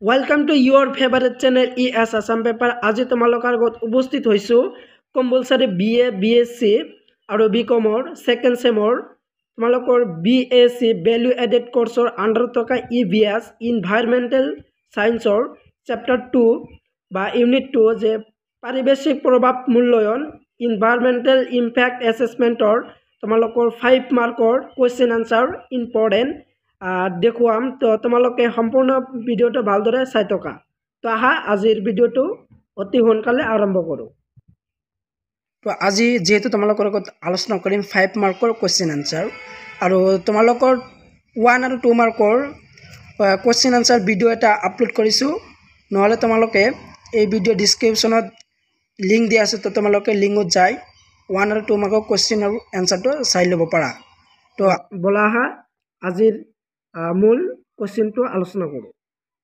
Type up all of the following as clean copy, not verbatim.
Welcome to your favorite channel ES Assam Paper. আজি তোমালোকৰ আগত উপস্থিত হৈছো কম্পালসৰি BA BSc আৰু BCom সেকেন্ড সেমৰ তোমালোকৰ BAc ভ্যালু এডেড কোৰ্সৰ আন্ডাৰ থকা EVS এনভায়ৰনমেন্টাল সায়েন্সৰ চ্যাপ্টাৰ 2 বা ইউনিট 2 যে পাৰিবেশিক প্ৰভাৱ মূল্যায়ন এনভায়ৰনমেন্টাল ইম্প্যাক্ট অ্যাসেসমেন্টৰ তোমালোকৰ 5 মাৰ্কৰ কোৱেশ্চন আনসাৰ ইম্পৰ্টেন্ট দেখুৱাম তো তোমালোকে সম্পূৰ্ণ ভিডিঅ'টো ভালদৰে চাই থকা তো আহা আজিৰ ভিডিঅ'টো অতি সোনকালে আৰম্ভ কৰোঁ তো আজি যেহেতু তোমালোকৰ লগত আলোচনা কৰিম 5 মাৰ্কৰ কোৱেশ্চন আনসাৰ আৰু তোমালোকৰ 1 আৰু 2 মাৰ্কৰ কোৱেশ্চন আনসাৰ ভিডিঅ' এটা আপলোড কৰিছোঁ নহলে তোমালোকে এই ভিডিঅ' ডেসক্ৰিপচনত লিংক দিয়া আছে তো তোমালোকে লিংকত যাই 1 আৰু 2 মাৰ্কৰ কোৱেশ্চন আৰু আনসাৰটো চাই ল'ব পাৰা তো বলা আহা আজিৰ মূল কোৱেশ্চনটো আলোচনা কৰোঁ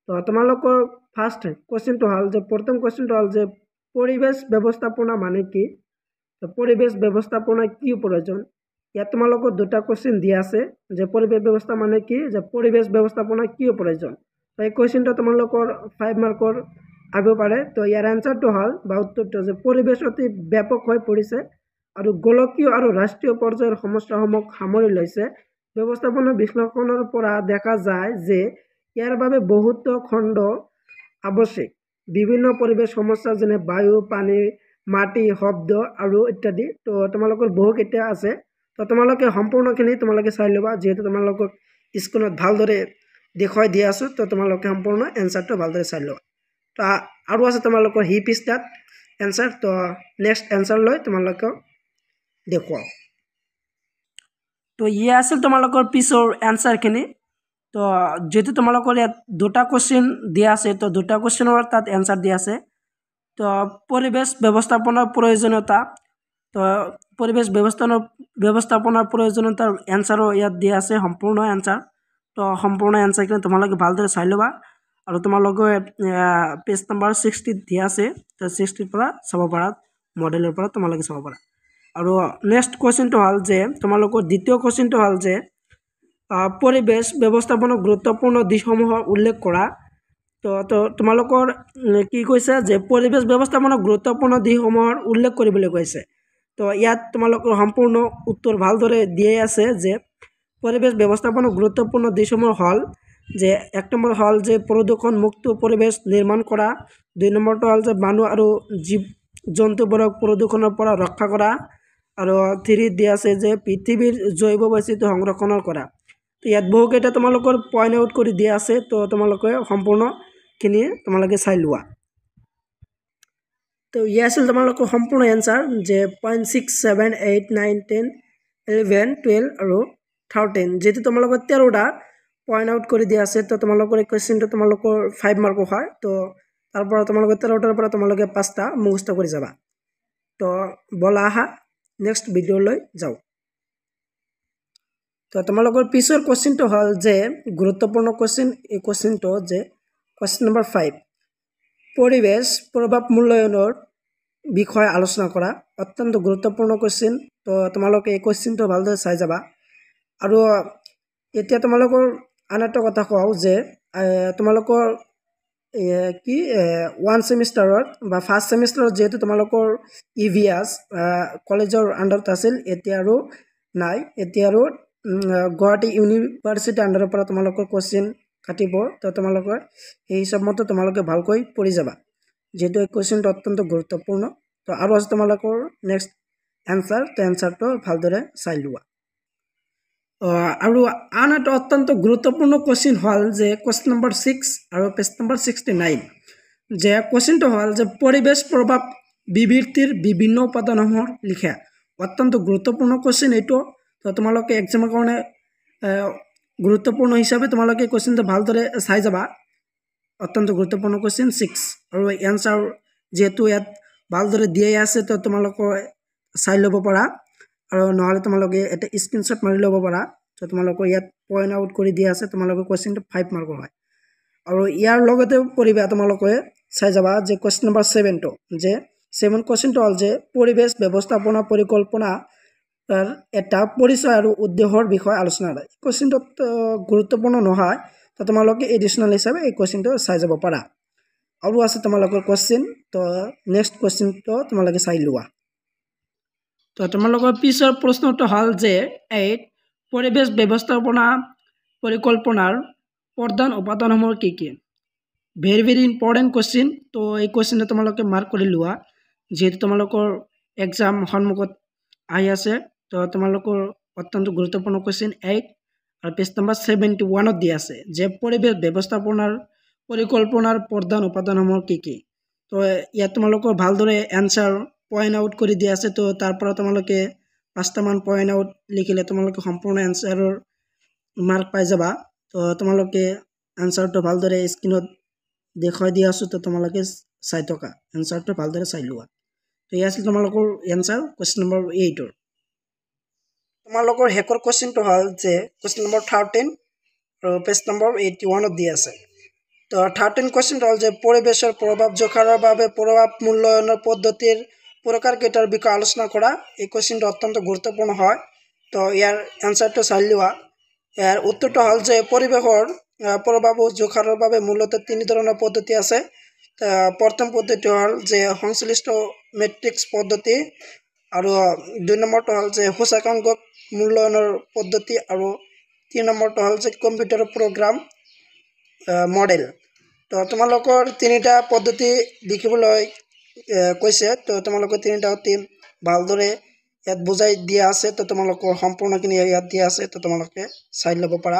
তো তোমালোকৰ ফাৰ্স্ট কোৱেশ্চনটো হল যে প্ৰথম কোৱেশ্চনটো হল যে পৰিবেশ ব্যৱস্থাপনা মানে কি তো পৰিবেশ ব্যৱস্থাপনা কি প্ৰয়োজন ইয়াত তোমালোকৰ দুটা কোৱেশ্চন দিয়া আছে যে পৰিবেশ ব্যৱস্থা মানে কি যে পৰিবেশ ব্যৱস্থাপনা কি প্ৰয়োজন তো এই কোৱেশ্চনটো তোমালোকৰ 5 মাৰ্কৰ আহিব পাৰে তো ইয়াৰ আনসাৰটো হল বা উত্তৰটো যে পৰিবেশ অতি ব্যাপক হৈ পৰিছে আৰু গোলকীয় আৰু ৰাষ্ট্ৰীয় পৰ্যায়ৰ সমস্যাসমূহ সামৰি লৈছে ব্যৱস্থাপনা বিশ্লেষণৰ পৰা দেখা যায় যে ইয়াৰ বাবে বহুত খণ্ড আৱশ্যক বিভিন্ন পৰিবেশ সমস্যা যেনে বায়ু পানী মাটি শব্দ আৰু ইত্যাদি তো তোমালোকৰ বহু কেইটা আছে তো তোমালোকে সম্পূৰ্ণখিনি তোমালোকে চাই ল'বা যেহেতু তোমালোকক স্ক্ৰীনত ভালদৰে দেখুৱাই দিয়া আছো তো তোমালোকে সম্পূৰ্ণ এনসাৰটো ভালদৰে চাই লোৱা তো আৰু আছে তোমালোকৰ হি পৃষ্ঠাত এনসাৰ তো নেক্সট এনসাৰ লৈ তোমালোকক দেখুৱাও তো ইয়ে আছিল তোমালোকৰ পিছৰ এনসাৰখিনি তো যেহেতু তোমালোকৰ ইয়াত দুটা কোৱেশ্চন দিয়া আছে তো দুটা কোৱেশ্চনৰ তাত এনসাৰ দিয়া আছে তো পৰিবেশ ব্যৱস্থাপনাৰ প্ৰয়োজনীয়তা তো পৰিবেশ ব্যৱস্থাপনাৰ প্ৰয়োজনীয়তাৰ এনসাৰো ইয়াত দিয়া আছে সম্পূৰ্ণ এনসাৰ তো সম্পূৰ্ণ এনসাৰখিনি তোমালোকে ভালদৰে চাই ল'বা আৰু তোমালোকে পেজ নম্বৰ 60 দিয়া আছে তো 60 পৰা চাব পাৰা মডেলৰ পৰা তোমালোকে চাব পাৰা আৰু নেক্সট কোৱেশ্চনটো হল যে তোমালোকৰ দ্বিতীয় কোৱেশ্চনটো হল যে পৰিবেশ ব্যৱস্থাপনাৰ গুৰুত্বপূৰ্ণ দিশসমূহ উল্লেখ কৰা তো তোমালোকৰ কি কৈছে যে পৰিবেশ ব্যৱস্থাপনাৰ গুৰুত্বপূৰ্ণ দিশসমূহৰ উল্লেখ কৰিবলৈ কৈছে তো ইয়াত তোমালোকৰ সম্পূৰ্ণ উত্তৰ ভালদৰে দিয়াই আছে যে পৰিবেশ ব্যৱস্থাপনাৰ গুৰুত্বপূৰ্ণ দিশসমূহ হল যে এক নম্বৰ হল যে প্ৰদূষণ মুক্ত পৰিবেশ নিৰ্মাণ কৰা দুই নম্বৰটো হল যে মানুহ আৰু জীৱ জন্তুবোৰক প্ৰদূষণৰ পৰা ৰক্ষা কৰা আৰু 3 দিয়া আছে যে পৃথিৱীৰ জৈৱ বৈচিত্ৰ্য সংৰক্ষণ কৰা তো ইয়াত বহুকেইটা তোমালোকৰ পইণ্ট আউট কৰি দিয়া আছে তো তোমালোকে সম্পূৰ্ণখিনি তোমালোকে চাই লোৱা তো ইয়ে আছিল তোমালোকৰ সম্পূৰ্ণ এনসাৰ যে 0.6 7 8 9 10 11 12 আৰু 13 যেহেতু তোমালোকৰ 13টা পইণ্ট আউট কৰি দিয়া আছে তো তোমালোকৰ এই কোৱেশ্চনটো তোমালোকৰ 5 মাৰ্ক হয় তো তাৰ পৰা তোমালোকৰ 13টাৰ পৰা তোমালোকে 5টা মুখস্থ কৰি যাবা তো বলা আহা নেক্সট ভিডিঅ'লৈ যাও তো তোমালোকৰ পিছৰ কোৱেশ্চনটো হল যে গুৰুত্বপূৰ্ণ কোৱেশ্চন এই কোৱেশ্চনটো যে কোৱেশ্চন নম্বৰ 5 পৰিবেশ প্ৰভাৱ মূল্যায়নৰ বিষয়ে আলোচনা কৰা অত্যন্ত গুৰুত্বপূৰ্ণ কোৱেশ্চন তো তোমালোকে এই কোৱেশ্চনটো ভালদৰে চাই যাবা আৰু এতিয়া তোমালোকৰ আন এটা কথা কওঁ যে তোমালোকৰ কি 1 সেমিষ্টাৰত বা ফাৰ্স্ট সেমিষ্টাৰত যেহেতু তোমালোকৰ EVS কলেজৰ আন্ডাৰত আছিল এতিয়া আৰু নাই এতিয়া আৰু গুৱাহাটী ইউনিভাৰ্চিটি আন্ডাৰৰ পৰা তোমালোকৰ কোৱেশ্চন কাটিব তো তোমালোকৰ এই হিচাপমতে তোমালোকে ভালকৈ পঢ়ি যাবা যেহেতু এই কোৱেশ্চনটো অত্যন্ত গুৰুত্বপূৰ্ণ তো আৰু আছে তোমালোকৰ নেক্সট এনসাৰ তো এনসাৰটো ভালদৰে চাই লোৱা আৰু আন এটা অত্যন্ত গুৰুত্বপূৰ্ণ কোৱেশ্চন হল যে কোৱেশ্চন নম্বৰ 6 আৰু পেজ নম্বৰ 69 যে কোৱেশ্চনটো হল যে পৰিবেশ প্ৰভাৱ বিবৃতিৰ বিভিন্ন উপাদানসমূহ লিখা অত্যন্ত গুৰুত্বপূৰ্ণ কোৱেশ্চন এইটো তো তোমালোকে এক্সামৰ কাৰণে গুৰুত্বপূৰ্ণ হিচাপে তোমালোকে কোৱেশ্চনটো ভালদৰে চাই যাবা অত্যন্ত গুৰুত্বপূৰ্ণ কোৱেশ্চন 6 আৰু এনসাৰ যেহেতু ইয়াত ভালদৰে দিয়াই আছে তো তোমালোকে চাই ল'ব পাৰা আৰু নহলে তোমালোকে এটা স্ক্ৰীনশ্বট মাৰি ল'ব পাৰা তো তোমালোকে ইয়াত পইণ্ট আউট কৰি দিয়া আছে তোমালোকে কোৱেশ্চনটো 5 মাৰ্কৰ হয় আৰু ইয়াৰ লগতে পঢ়িবা তোমালোকে চাই যাবা যে কোৱেশ্চন নম্বৰ 7 টো যে 7 কোৱেশ্চনটো হল যে পৰিবেশ ব্যৱস্থাপনা পৰিকল্পনা এটা পৰিচয় আৰু উদ্দেশ্যৰ বিষয়ে আলোচনা কৰে কোৱেশ্চনটো গুৰুত্বপূৰ্ণ নহয় তো তোমালোকে এডিশনাল হিচাপে এই কোৱেশ্চনটো চাই যাব পাৰা আৰু আছে তোমালোকৰ কোৱেশ্চন তো নেক্সট কোৱেশ্চনটো তোমালোকে চাই লোৱা তো তোমালোকৰ পিছৰ প্ৰশ্নটো হ'ল যে পৰিৱেশ ব্যৱস্থাপনা পৰিকল্পনাৰ প্ৰধান উপাদানসমূহ কি কি ভেৰি ইম্পৰ্টেণ্ট কোৱেশ্চন তো এই কোৱেশ্চনটো তোমালোকে মাৰ্ক কৰি লোৱা যেহেতু তোমালোকৰ এক্সাম সন্মুখত আহি আছে তো তোমালোকৰ অত্যন্ত গুৰুত্বপূৰ্ণ কোৱেশ্চন 8 আৰু পেজ নম্বৰ 71 দিয়া আছে যে পৰিৱেশ ব্যৱস্থাপনাৰ পৰিকল্পনাৰ প্ৰধান উপাদানসমূহ কি কি তো ইয়াত তোমালোকৰ ভালদৰে এনসাৰ পয়েন্ট আউট কৰি দিয়া আছে তো তাৰ পৰা তোমালোকে 5টা মান পয়েন্ট আউট লিখিলে তোমালোকে সম্পূৰ্ণ এনসাৰৰ মাৰ্ক পাই যাবা তো তোমালোকে এনসাৰটো ভালদৰে স্ক্ৰীনত দেখুৱাই দিয়া আছো তো তোমালোকে চাই থকা এনসাৰটো ভালদৰে চাই লোৱা তো এই আছিল তোমালোকৰ এনসাৰ কোৱেশ্চন নম্বৰ 8 ৰ তোমালোকৰ হেকৰ কোৱেশ্চনটো হ'ল যে কোৱেশ্চন নম্বৰ 13 আৰু পেজ নম্বৰ 81 দিয়া আছে তো 13 কোৱেশ্চন হ'ল যে পৰিৱেশৰ প্ৰভাৱ জোখাৰ বাবে প্ৰভাৱ মূল্যায়নৰ পদ্ধতিৰ প্ৰকাৰ কেইটাৰ বিষয়ে আলোচনা কৰা এই কোৱেশ্চনটো অত্যন্ত গুৰুত্বপূৰ্ণ হয় তো ইয়াৰ এনসাৰটো চাই লোৱা ইয়াৰ উত্তৰটো হ'ল যে পৰিৱেশৰ প্ৰভাৱ জোখাৰ বাবে মূলত তিনি ধৰণৰ পদ্ধতি আছে প্ৰথম পদ্ধতি হ'ল যে সংশ্লিষ্ট মেট্ৰিক্স পদ্ধতি আৰু দুই নম্বৰটো হ'ল যে সূচকাংক মূল্যায়নৰ পদ্ধতি আৰু তিনি নম্বৰটো হ'ল যে কম্পিউটাৰ প্ৰগ্ৰাম মডেল তো তোমালোকৰ তিনিটা পদ্ধতি লিখিবলৈ কৈছে তো তোমালোকৰ তিনিটা অতি ভালদৰে ইয়াত বুজাই দিয়া আছে তো তোমালোকৰ সম্পূৰ্ণখিনি ইয়াত দিয়া আছে তো তোমালোকে চাই ল'ব পাৰা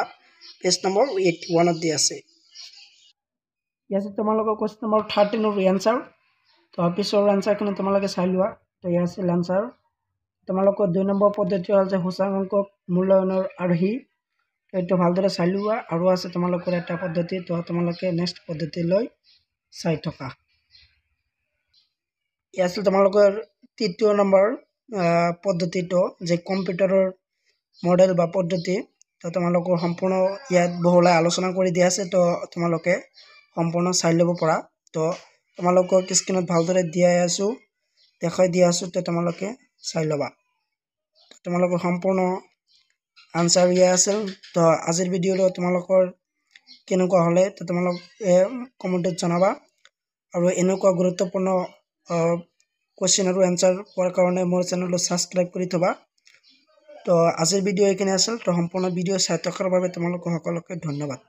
পেজ নম্বৰ 81 দিয়া আছে ইয়াত তোমালোকৰ কোৱেশ্চন নম্বৰ 13 ৰ এনসাৰ তো পিছৰ এনসাৰখিনি তোমালোকে চাই লোৱা তো ইয়াত আছে এনসাৰ তোমালোকৰ দুই নম্বৰ পদ্ধতি হ'ল যে সূচকাংক মূল্যায়নৰ আৰ্হি এইটো ভালদৰে চাই লোৱা আৰু আছে তোমালোকৰ এটা পদ্ধতি তো তোমালোকে নেক্সট পদ্ধতি লৈ চাই থকা ইয়াত আছে তোমালোকৰ তৃতীয় নম্বৰ পদ্ধতিটো যে কম্পিউটাৰৰ মডেল বা পদ্ধতি তো তোমালোকৰ সম্পূৰ্ণ ইয়াত বহুলাই আলোচনা কৰি দিয়া আছে তো তোমালোকে সম্পূৰ্ণ চাই ল'ব পাৰা তো তোমালোকক স্ক্ৰীনত ভালদৰে দিয়া আছো দেখাই দিয়া আছো তো তোমালোকে চাই ল'বা তোমালোকৰ সম্পূৰ্ণ আনসাৰ ইয়া আছে তো আজিৰ ভিডিঅ'টো তোমালোকৰ কেনেকুৱা হ'লে তো তোমালোকে কমেণ্টত জনাবা আৰু এনেকুৱা গুৰুত্বপূৰ্ণ কোৱেশ্চন আৰু এনসাৰ পোৱাৰ কাৰণে মোৰ চেনেলটো সাবস্ক্ৰাইব কৰি থবা তো আজিৰ ভিডিঅ' এইখিনি আছিল তো সম্পূৰ্ণ ভিডিঅ' চাই থকাৰ বাবে তোমালোক সকলোকে ধন্যবাদ